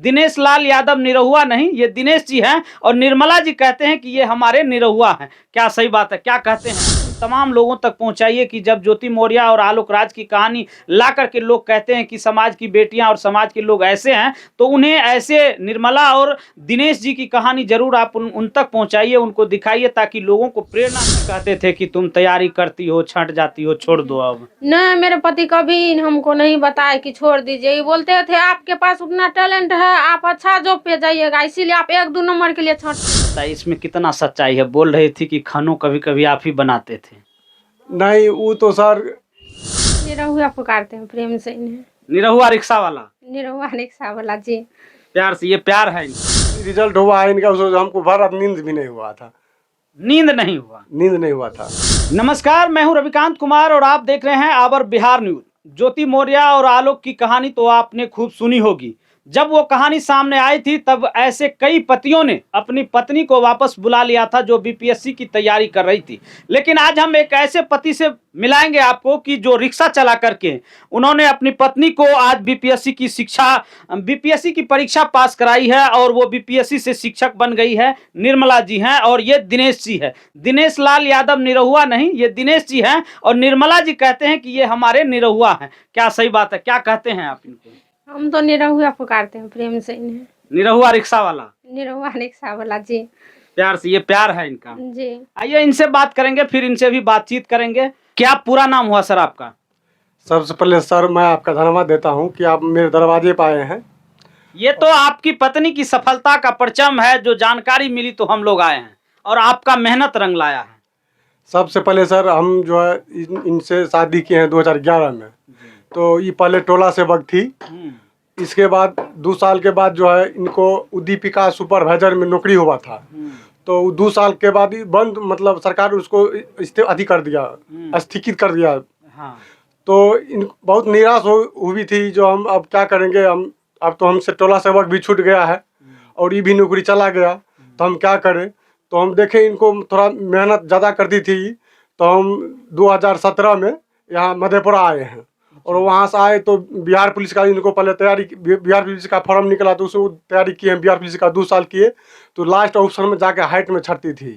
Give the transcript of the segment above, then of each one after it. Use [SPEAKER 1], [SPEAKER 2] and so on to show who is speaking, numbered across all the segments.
[SPEAKER 1] दिनेश लाल यादव निरहुआ नहीं, ये दिनेश जी हैं और निर्मला जी कहते हैं कि ये हमारे निरहुआ हैं। क्या सही बात है? क्या कहते हैं? तमाम लोगों तक पहुंचाइए कि जब ज्योति मौर्य और आलोक राज की कहानी ला करके लोग कहते हैं कि समाज की बेटियां और समाज के लोग ऐसे हैं, तो उन्हें ऐसे निर्मला और दिनेश जी की कहानी जरूर आप उन तक पहुंचाइए, उनको दिखाइए, ताकि लोगों को प्रेरणा। कहते थे कि तुम तैयारी करती हो, छंट जाती हो, छोड़ दो। अब
[SPEAKER 2] नहीं, मेरे पति कभी हमको नहीं बताया कि छोड़ दीजिए। ये बोलते थे आपके पास उतना टैलेंट है, आप अच्छा जॉब पे जाइएगा, इसीलिए आप 1-2 नंबर के लिए छोड़।
[SPEAKER 1] इसमें कितना सच्चाई है? बोल रही थी कि खानों कभी कभी आप ही बनाते थे।
[SPEAKER 3] नहीं, वो तो सर
[SPEAKER 2] निरहुआ पुकारते हैं प्रेम से इन्हें।
[SPEAKER 1] निरहुआ रिक्शा वाला,
[SPEAKER 2] निरहुआ रिक्शा वाला जी।
[SPEAKER 1] प्यार से, ये प्यार है इनका।
[SPEAKER 3] रिजल्ट हुआ है इनका, हमको भर अब नींद भी नहीं हुआ था।
[SPEAKER 1] नींद नहीं हुआ?
[SPEAKER 3] नींद नहीं हुआ था।
[SPEAKER 1] नमस्कार, मैं हूं रविकांत कुमार और आप देख रहे हैं आवर बिहार न्यूज। ज्योति मौर्य और आलोक की कहानी तो आपने खूब सुनी होगी। जब वो कहानी सामने आई थी तब ऐसे कई पतियों ने अपनी पत्नी को वापस बुला लिया था जो बीपीएससी की तैयारी कर रही थी। लेकिन आज हम एक ऐसे पति से मिलाएंगे आपको कि जो रिक्शा चला करके उन्होंने अपनी पत्नी को आज बीपीएससी की परीक्षा पास कराई है और वो बीपीएससी से शिक्षक बन गई है। निर्मला जी हैं और ये दिनेश जी है। दिनेश लाल यादव निरहुआ नहीं, ये दिनेश जी हैं और निर्मला जी कहते हैं कि ये हमारे निरहुआ हैं। क्या सही बात है? क्या कहते हैं आप इनको?
[SPEAKER 2] हम तो निरहुआ पुकारते हैं प्रेम से इन्हें।
[SPEAKER 1] निरहुआ रिक्शा वाला,
[SPEAKER 2] निरहुआ रिक्शा वाला जी।
[SPEAKER 1] प्यार से, ये प्यार है इनका
[SPEAKER 2] जी।
[SPEAKER 1] आइए इनसे बात करेंगे, फिर इनसे भी बातचीत करेंगे। क्या पूरा नाम हुआ सर आपका?
[SPEAKER 3] सबसे पहले सर मैं आपका धन्यवाद देता हूं कि आप मेरे दरवाजे पर आए हैं।
[SPEAKER 1] ये तो आपकी पत्नी की सफलता का परचम है, जो जानकारी मिली तो हम लोग आए हैं और आपका मेहनत रंग लाया है।
[SPEAKER 3] सबसे पहले सर हम जो है इनसे शादी किए हैं 2011 में। तो ये पहले टोला सेवक थी। इसके बाद 2 साल के बाद जो है इनको उद्दीपिका सुपरवाइजर में नौकरी हुआ था। तो 2 साल के बाद ही बंद, मतलब सरकार उसको अति कर दिया, स्थगित कर दिया।
[SPEAKER 1] हाँ।
[SPEAKER 3] तो इन बहुत निराश हुई थी जो हम अब क्या करेंगे, हम अब तो हमसे टोला सेवक भी छूट गया है और ये भी नौकरी चला गया, तो हम क्या करें। तो हम देखें इनको थोड़ा मेहनत ज़्यादा कर दी थी, तो हम 2017 में यहाँ मधेपुरा आए हैं और वहाँ से आए तो बिहार पुलिस का इनको पहले तैयारी, बिहार पुलिस का फॉर्म निकला तो उसको तैयारी किए हैं। बिहार पुलिस का 2 साल किए तो लास्ट ऑप्शन में जाके हाइट में छटती थी।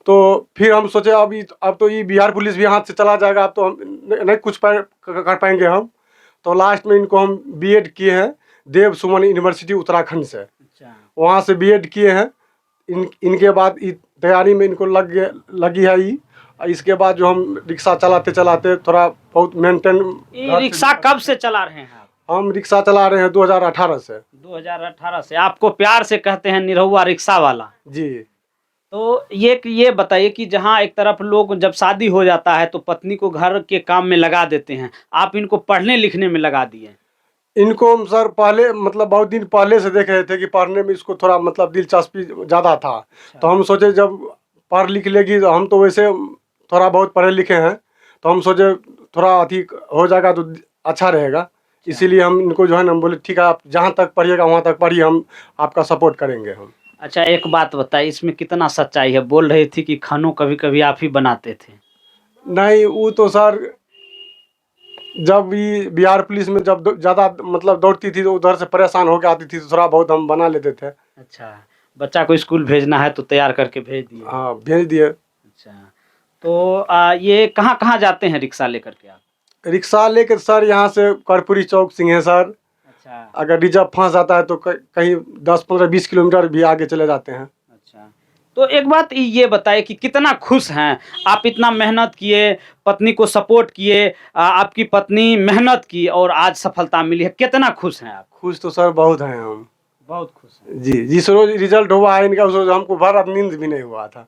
[SPEAKER 3] तो फिर हम सोचे अब तो ये बिहार पुलिस भी हाथ से चला जाएगा, अब तो हम नहीं कुछ कर पाएंगे हम। तो लास्ट में इनको हम बीएड किए हैं देव सुमन यूनिवर्सिटी उत्तराखंड से। वहाँ से बीएड किए हैं। इनके बाद तैयारी में इनको लगी है ये। इसके बाद जो हम रिक्शा चलाते चलाते थोड़ा बहुत मेंटेन।
[SPEAKER 1] रिक्शा कब से चला रहे हैं आप?
[SPEAKER 3] हम रिक्शा चला रहे हैं 2018 से।
[SPEAKER 1] 2018 से। आपको प्यार से कहते हैं निरहुआ रिक्शा वाला
[SPEAKER 3] जी।
[SPEAKER 1] तो ये बताइए कि जहाँ एक तरफ लोग जब शादी हो जाता है तो पत्नी को घर के काम में लगा देते हैं, आप इनको पढ़ने लिखने में लगा दिए।
[SPEAKER 3] इनको हम सर पहले मतलब बहुत दिन पहले से देख रहे थे कि पढ़ने में इसको थोड़ा मतलब दिलचस्पी ज़्यादा था। तो हम सोचे जब पढ़ लिख लेगी, तो हम तो वैसे थोड़ा बहुत पढ़े लिखे हैं, तो हम सोचे थोड़ा अधिक हो जाएगा तो अच्छा रहेगा। इसीलिए हम इनको जो है ना बोले ठीक है, आप जहाँ तक पढ़िएगा वहाँ तक पढ़िए, हम आपका सपोर्ट करेंगे हम।
[SPEAKER 1] अच्छा, एक बात बताइए, इसमें कितना सच्चाई है? बोल रही थी कि खानों कभी कभी आप ही बनाते थे।
[SPEAKER 3] नहीं, वो तो सर जब ये बिहार पुलिस में जब ज़्यादा मतलब दौड़ती थी तो उधर से परेशान होकर आती थी, तो थोड़ा बहुत हम बना लेते थे।
[SPEAKER 1] अच्छा, बच्चा को स्कूल भेजना है तो तैयार करके भेज दिए।
[SPEAKER 3] हाँ, भेज दिए।
[SPEAKER 1] अच्छा, तो ये कहाँ कहाँ जाते हैं रिक्शा लेकर के आप?
[SPEAKER 3] रिक्शा लेकर सर यहाँ से कर्पूरी चौक सिंहेश्वर।
[SPEAKER 1] अच्छा।
[SPEAKER 3] अगर रिजर्व फंस जाता है तो कहीं 10-15-20 किलोमीटर भी आगे चले जाते हैं।
[SPEAKER 1] अच्छा, तो एक बात ये बताइए कि कितना खुश हैं आप? इतना मेहनत किए, पत्नी को सपोर्ट किए, आपकी पत्नी मेहनत की और आज सफलता मिली है, कितना खुश हैं आप?
[SPEAKER 3] खुश तो सर बहुत हैं हम।
[SPEAKER 1] बहुत खुश हैं
[SPEAKER 3] जी। जिस रोज रिजल्ट हुआ है इनका, उस रोज हमको भर अब नींद भी नहीं हुआ था।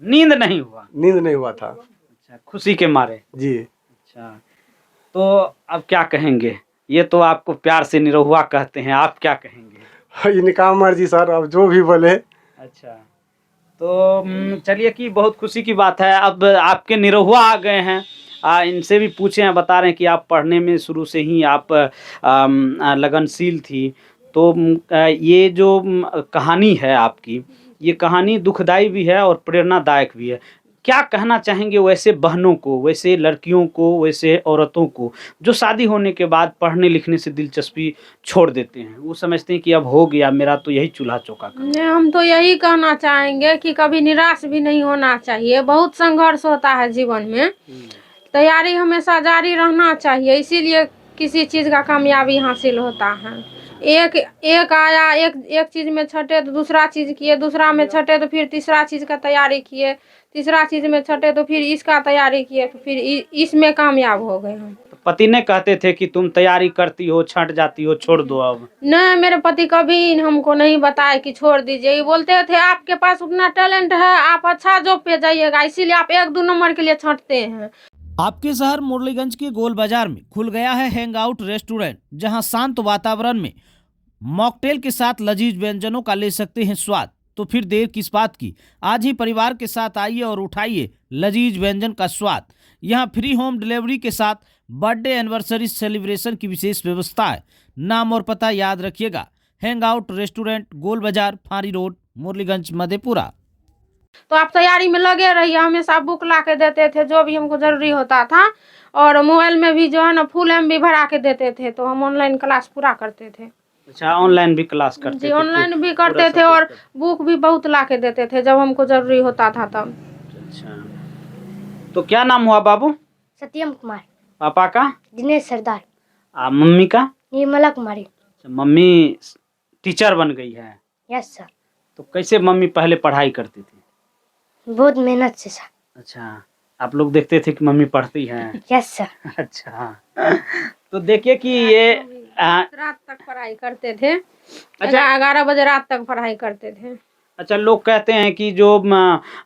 [SPEAKER 1] नींद नहीं हुआ?
[SPEAKER 3] नींद नहीं हुआ था।
[SPEAKER 1] अच्छा, खुशी के मारे।
[SPEAKER 3] जी।
[SPEAKER 1] अच्छा, तो अब क्या कहेंगे? ये तो आपको प्यार से निरहुआ कहते हैं, आप क्या कहेंगे?
[SPEAKER 3] इनका मर्जी सर, अब जो भी बोले।
[SPEAKER 1] अच्छा, तो चलिए कि बहुत खुशी की बात है। अब आपके निरहुआ आ गए हैं, इनसे भी पूछे हैं, बता रहे हैं कि आप पढ़ने में शुरू से ही आप लगनशील थी। तो ये जो कहानी है आपकी, ये कहानी दुखदाई भी है और प्रेरणादायक भी है। क्या कहना चाहेंगे वैसे बहनों को, वैसे लड़कियों को, वैसे औरतों को जो शादी होने के बाद पढ़ने लिखने से दिलचस्पी छोड़ देते हैं? वो समझते हैं कि अब हो गया मेरा, तो यही चूल्हा चौका करना।
[SPEAKER 2] नहीं, हम तो यही कहना चाहेंगे कि कभी निराश भी नहीं होना चाहिए। बहुत संघर्ष होता है जीवन में, तैयारी हमेशा जारी रहना चाहिए, इसीलिए किसी चीज़ का कामयाबी हासिल होता है। एक आया, एक चीज़ में छटे तो दूसरा चीज़ किए, दूसरा में छटे तो फिर तीसरा चीज़ का तैयारी किए, तीसरा चीज़ में छटे तो फिर इसका तैयारी किए, तो फिर इसमें कामयाब हो गए हम।
[SPEAKER 1] तो पति ने कहते थे कि तुम तैयारी करती हो, छंट जाती हो, छोड़ दो अब?
[SPEAKER 2] नहीं, मेरे पति कभी हमको नहीं बताए कि छोड़ दीजिए। ये बोलते थे आपके पास उतना टैलेंट है, आप अच्छा जॉब पे जाइएगा, इसीलिए आप 1-2 नंबर के लिए छंटते हैं।
[SPEAKER 4] आपके शहर मुरलीगंज के गोल बाजार में खुल गया है हैंग आउट रेस्टोरेंट, जहां शांत वातावरण में मॉकटेल के साथ लजीज व्यंजनों का ले सकते हैं स्वाद। तो फिर देर किस बात की, आज ही परिवार के साथ आइए और उठाइए लजीज व्यंजन का स्वाद। यहां फ्री होम डिलीवरी के साथ बर्थडे एनिवर्सरी सेलिब्रेशन की विशेष व्यवस्था है। नाम और पता याद रखिएगा, हैंग आउट रेस्टोरेंट, गोल बाजार, फारी रोड, मुरलीगंज, मधेपुरा।
[SPEAKER 2] तो आप तैयारी में लगे रहिए, हमेशा बुक ला के देते थे जो भी हमको जरूरी होता था, और मोबाइल में भी जो है ना फुल MB भरा के देते थे, तो हम ऑनलाइन क्लास पूरा करते थे।
[SPEAKER 1] अच्छा, ऑनलाइन भी क्लास करते
[SPEAKER 2] जी,
[SPEAKER 1] थे?
[SPEAKER 2] ऑनलाइन भी करते थे और बुक भी बहुत ला के देते थे जब हमको जरूरी होता था तब।
[SPEAKER 1] अच्छा, तो क्या नाम हुआ बाबू?
[SPEAKER 5] सत्यम कुमार।
[SPEAKER 1] पापा का?
[SPEAKER 5] दिनेश सरदार।
[SPEAKER 1] मम्मी का?
[SPEAKER 5] निर्मला कुमारी।
[SPEAKER 1] मम्मी टीचर बन गई है?
[SPEAKER 5] Yes sir.
[SPEAKER 1] तो कैसे मम्मी पहले पढ़ाई करती थी?
[SPEAKER 5] बहुत मेहनत से सर।
[SPEAKER 1] अच्छा, आप लोग देखते थे कि मम्मी पढ़ती हैं?
[SPEAKER 5] Yes sir.
[SPEAKER 1] अच्छा, तो देखिए कि ये
[SPEAKER 2] रात तक पढ़ाई करते थे। अच्छा, 11 बजे रात तक पढ़ाई करते थे।
[SPEAKER 1] अच्छा, लोग कहते हैं कि जो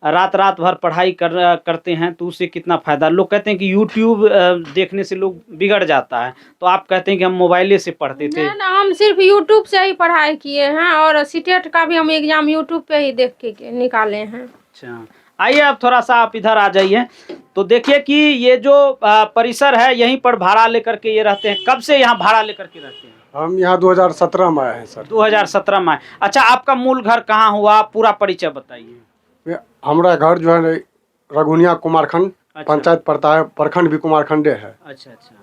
[SPEAKER 1] रात भर पढ़ाई करते हैं तो उससे कितना फायदा। लोग कहते हैं कि YouTube देखने से लोग बिगड़ जाता है, तो आप कहते हैं कि हम मोबाइले से पढ़ते थे।
[SPEAKER 2] नहीं ना, हम सिर्फ YouTube से ही पढ़ाई किए हैं और सीटेट का भी हम एग्जाम YouTube पे ही देख के निकाले हैं।
[SPEAKER 1] अच्छा, आइए आप थोड़ा सा आप इधर आ जाइए। तो देखिए कि ये जो परिसर है, यहीं पर भाड़ा लेकर के ये रहते हैं। कब से यहाँ भाड़ा लेकर के रहते हैं?
[SPEAKER 3] हम यहाँ 2017 में आए हैं सर।
[SPEAKER 1] 2017 में आए। अच्छा, आपका मूल घर कहाँ हुआ, पूरा परिचय बताइए।
[SPEAKER 3] हमारा घर जो है रघुनिया कुमारखंड।
[SPEAKER 1] अच्छा।
[SPEAKER 3] पंचायत पड़ता है, प्रखंड भी कुमारखंडे है।
[SPEAKER 1] अच्छा अच्छा,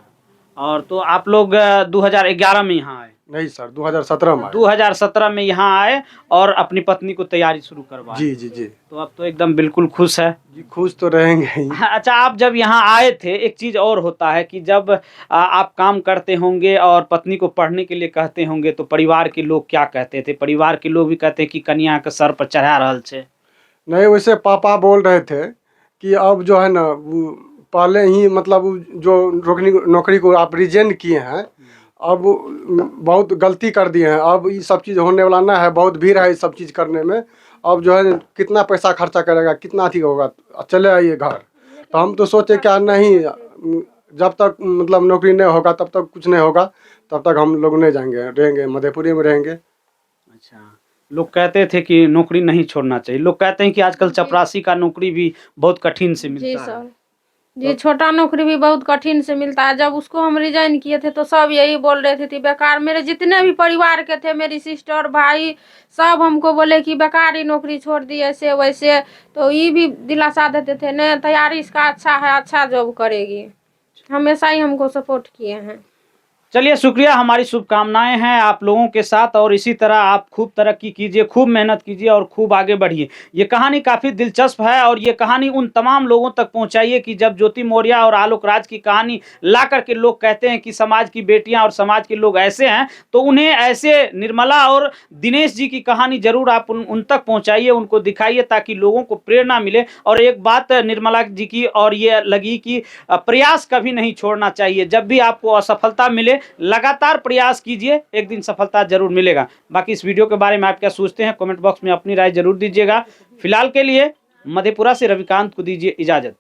[SPEAKER 1] और तो आप लोग 2011 में यहाँ आए?
[SPEAKER 3] नहीं सर, 2017 में आए।
[SPEAKER 1] 2017 में यहाँ आए और अपनी पत्नी को तैयारी शुरू करवाई।
[SPEAKER 3] जी जी जी
[SPEAKER 1] तो अब तो एकदम बिल्कुल खुश है
[SPEAKER 3] जी, खुश तो रहेंगे ही।
[SPEAKER 1] अच्छा, आप जब यहाँ आए थे, एक चीज़ और होता है कि जब आप काम करते होंगे और पत्नी को पढ़ने के लिए कहते होंगे तो परिवार के लोग क्या कहते थे? परिवार के लोग भी कहते हैं कि कन्या के सर पर चढ़ा रहल छे।
[SPEAKER 3] नहीं, वैसे पापा बोल रहे थे कि अब जो है ना, वो पहले ही मतलब जो नौकरी को आप रिजेंड किए हैं, अब बहुत गलती कर दिए हैं। अब ये सब चीज़ होने वाला ना है, बहुत भीड़ है इस सब चीज़ करने में। अब जो है कितना पैसा खर्चा करेगा, कितना ठीक होगा, चले आइए घर। तो हम तो सोचे क्या नहीं, जब तक मतलब नौकरी नहीं होगा तब तक कुछ नहीं होगा, तब तक हम लोग नहीं जाएंगे, रहेंगे मधेपुरी में रहेंगे।
[SPEAKER 1] अच्छा, लोग कहते थे कि नौकरी नहीं छोड़ना चाहिए। लोग कहते हैं कि आजकल चपरासी का नौकरी भी बहुत कठिन से
[SPEAKER 2] जी
[SPEAKER 1] मिलता है।
[SPEAKER 2] सर, जी, छोटा नौकरी भी बहुत कठिन से मिलता है। जब उसको हम रिजाइन किए थे तो सब यही बोल रहे थे कि बेकार, मेरे जितने भी परिवार के थे, मेरी सिस्टर भाई सब हमको बोले कि बेकार ही नौकरी छोड़ दी ऐसे वैसे। तो ये भी दिलासा देते थे, नहीं तैयारी इसका अच्छा है, अच्छा जॉब करेगी। हमेशा ही हमको सपोर्ट किए हैं।
[SPEAKER 1] चलिए, शुक्रिया, हमारी शुभकामनाएं हैं आप लोगों के साथ और इसी तरह आप खूब तरक्की कीजिए, खूब मेहनत कीजिए और खूब आगे बढ़िए। ये कहानी काफ़ी दिलचस्प है और ये कहानी उन तमाम लोगों तक पहुंचाइए कि जब ज्योति मौर्य और आलोक राज की कहानी ला करके लोग कहते हैं कि समाज की बेटियां और समाज के लोग ऐसे हैं, तो उन्हें ऐसे निर्मला और दिनेश जी की कहानी जरूर आप उन तक पहुँचाइए, उनको दिखाइए ताकि लोगों को प्रेरणा मिले। और एक बात निर्मला जी की और ये लगी कि प्रयास कभी नहीं छोड़ना चाहिए। जब भी आपको असफलता मिले, लगातार प्रयास कीजिए, एक दिन सफलता जरूर मिलेगा। बाकी इस वीडियो के बारे में आप क्या सोचते हैं, कमेंट बॉक्स में अपनी राय जरूर दीजिएगा। फिलहाल के लिए मधेपुरा से रविकांत को दीजिए इजाजत।